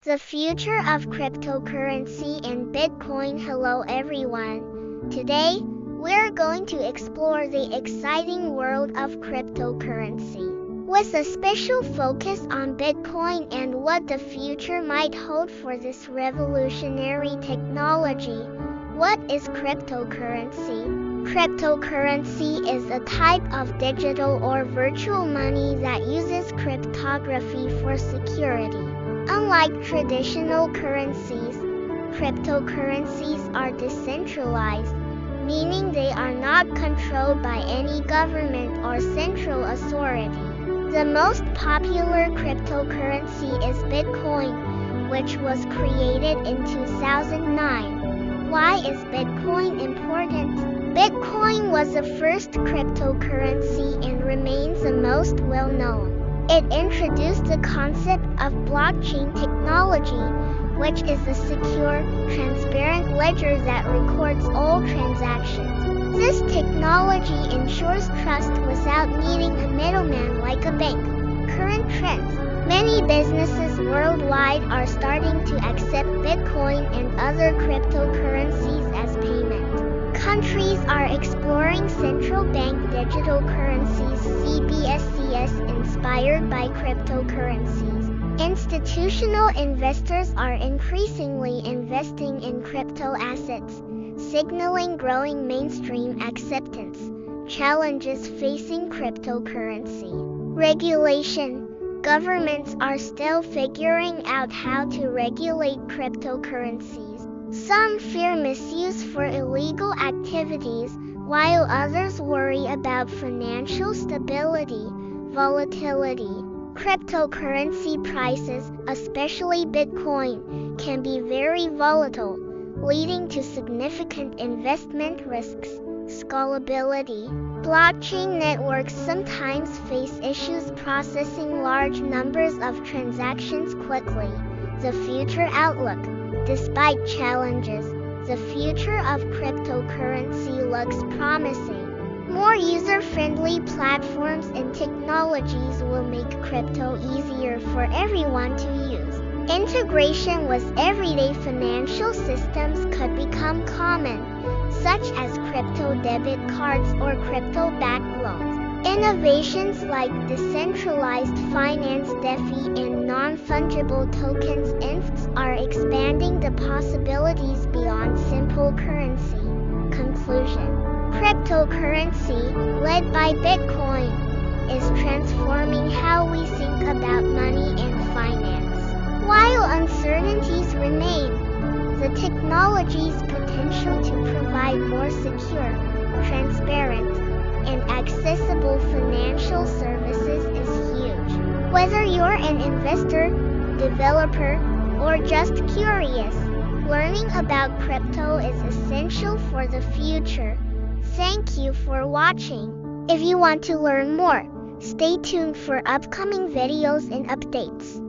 The future of cryptocurrency and Bitcoin. Hello everyone. Today, we're going to explore the exciting world of cryptocurrency, with a special focus on Bitcoin and what the future might hold for this revolutionary technology. What is cryptocurrency? Cryptocurrency is a type of digital or virtual money that uses cryptography for security. Unlike traditional currencies, cryptocurrencies are decentralized, meaning they are not controlled by any government or central authority. The most popular cryptocurrency is Bitcoin, which was created in 2009. Why is Bitcoin important? Bitcoin was the first cryptocurrency and remains the most well-known. It introduced the concept of blockchain technology, which is a secure, transparent ledger that records all transactions. This technology ensures trust without needing a middleman like a bank. Current trends. Many businesses worldwide are starting to accept Bitcoin and other cryptocurrencies as payment. Countries are exploring central bank digital currencies (CBDCs) inspired by cryptocurrencies. Institutional investors are increasingly investing in crypto assets, signaling growing mainstream acceptance. Challenges facing cryptocurrency. Regulation. Governments are still figuring out how to regulate cryptocurrencies. Some fear misuse for illegal activities, while others worry about financial stability. Volatility. Cryptocurrency prices, especially Bitcoin, can be very volatile, leading to significant investment risks. Scalability. Blockchain networks sometimes face issues processing large numbers of transactions quickly. The future outlook. Despite challenges, the future of cryptocurrency looks promising. More user-friendly platforms and technologies will make crypto easier for everyone to use. Integration with everyday financial systems could become common, such as crypto debit cards or crypto-backed loans. Innovations like decentralized finance (DeFi) and non-fungible tokens (NFTs) are expanding the possibilities beyond simple currency. Conclusion. Cryptocurrency, led by Bitcoin, is transforming how we think about money and finance. While uncertainties remain, the technology's potential to provide more secure, transparent, and accessible financial services is huge. Whether you're an investor, developer, or just curious, learning about crypto is essential for the future. Thank you for watching. If you want to learn more, stay tuned for upcoming videos and updates.